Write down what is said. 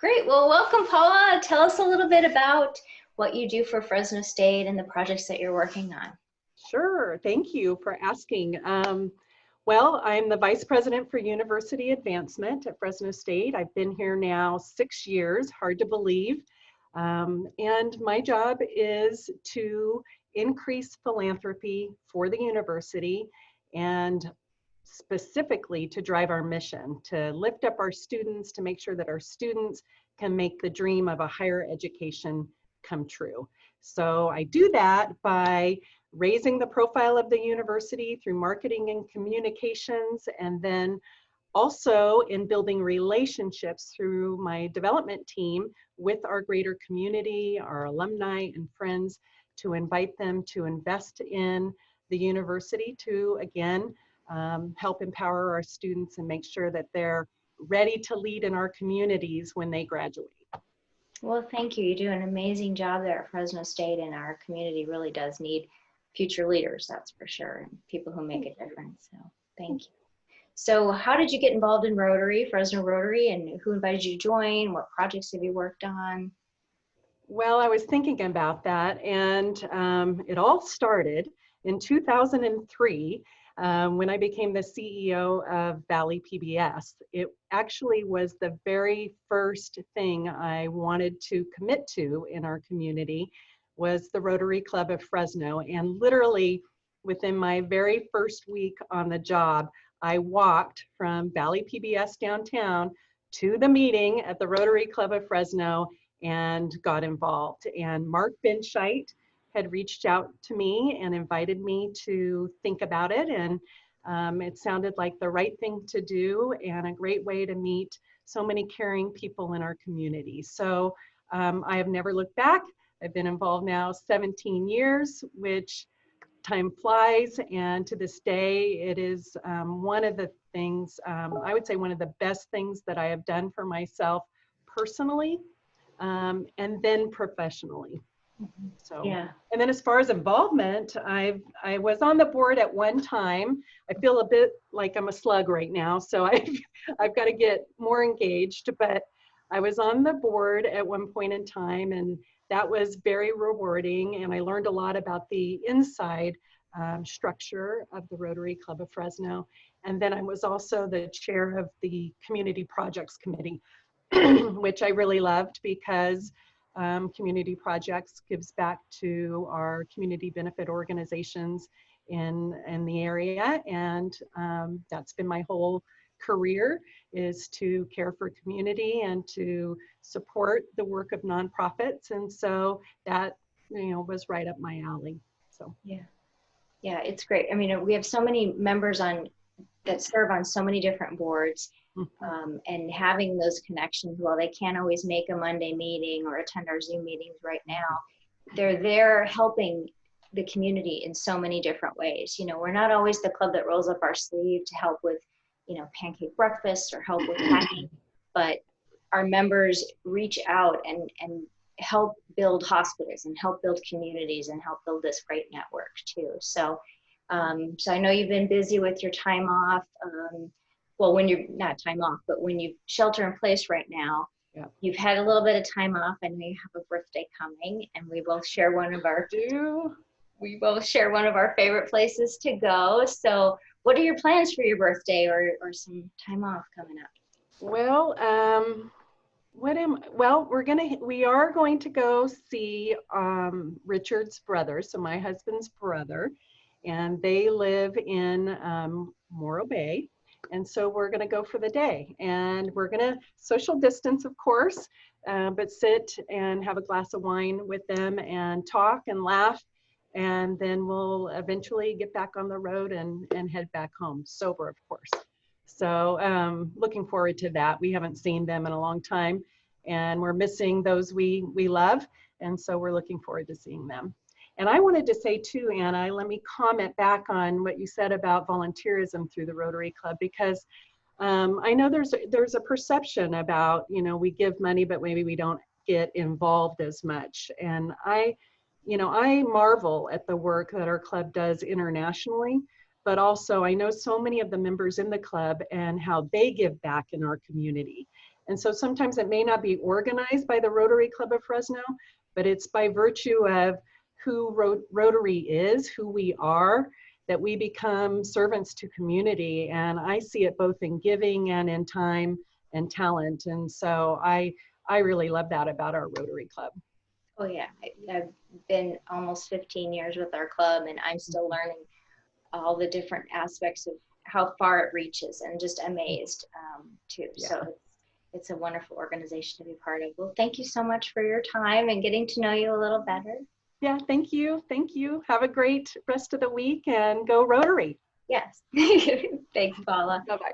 Great. Well, welcome, Paula. Tell us a little bit about what you do for Fresno State and the projects that you're working on. Sure, thank you for asking. Well, I'm the Vice President for University Advancement at Fresno State. I've been here now 6 years, hard to believe. And my job is to increase philanthropy for the university and specifically to drive our mission, to lift up our students, to make sure that our students can make the dream of a higher education come true. So I do that by raising the profile of the university through marketing and communications, and then also in building relationships through my development team with our greater community, our alumni and friends, to invite them to invest in the university to, again, help empower our students and make sure that they're ready to lead in our communities when they graduate. Well, thank you. You do an amazing job there at Fresno State, and our community really does need future leaders, that's for sure, and people who make a difference. So thank you. So how did you get involved in Rotary, Fresno Rotary, and who invited you to join? What projects have you worked on? Well, I was thinking about that, and it all started in 2003 when I became the CEO of Valley PBS. It actually was the very first thing I wanted to commit to in our community was the Rotary Club of Fresno. And literally within my very first week on the job, I walked from Valley PBS downtown to the meeting at the Rotary Club of Fresno and got involved. And Mark Benscheit had reached out to me and invited me to think about it. And it sounded like the right thing to do and a great way to meet so many caring people in our community. So I have never looked back. I've been involved now 17 years, which time flies. And to this day, it is one of the things, I would say one of the best things that I have done for myself personally and then professionally. So, yeah. And then as far as involvement, I was on the board at one time. I feel a bit like I'm a slug right now, so I've got to get more engaged, but I was on the board at one point in time, and that was very rewarding, and I learned a lot about the inside structure of the Rotary Club of Fresno. And then I was also the chair of the Community Projects Committee, which I really loved because community projects gives back to our community benefit organizations in the area. And that's been my whole career, is to care for community and to support the work of nonprofits. And so that, was right up my alley. So yeah, it's great. I mean, we have so many members that serve on so many different boards. And having those connections, while they can't always make a Monday meeting or attend our Zoom meetings right now, they're there helping the community in so many different ways. We're not always the club that rolls up our sleeve to help with, pancake breakfasts or help with packing, but our members reach out and help build hospitals and help build communities and help build this great network too. So, so I know you've been busy with your time off. Well, when you're not time off, but when you shelter in place right now, you've had a little bit of time off, and we have a birthday coming, and we will share one of our favorite places to go. So what are your plans for your birthday or some time off coming up? Well, we are going to go see Richard's brother, so my husband's brother, and they live in Morro Bay. And so we're going to go for the day, and we're going to social distance, of course, but sit and have a glass of wine with them and talk and laugh. And then we'll eventually get back on the road and head back home, sober, of course. So looking forward to that. We haven't seen them in a long time, and we're missing those we love. And so we're looking forward to seeing them. And I wanted to say too, Anna, let me comment back on what you said about volunteerism through the Rotary Club, because I know there's a perception about, we give money, but maybe we don't get involved as much. And I marvel at the work that our club does internationally, but also I know so many of the members in the club and how they give back in our community. And so sometimes it may not be organized by the Rotary Club of Fresno, but it's by virtue of who Rotary is, who we are, that we become servants to community. And I see it both in giving and in time and talent. And so I really love that about our Rotary Club. Oh yeah, I've been almost 15 years with our club, and I'm still learning all the different aspects of how far it reaches, and just amazed too. Yeah. So it's a wonderful organization to be part of. Well, thank you so much for your time and getting to know you a little better. Yeah, thank you. Thank you. Have a great rest of the week and go Rotary. Yes. Thanks, Paula. Bye-bye.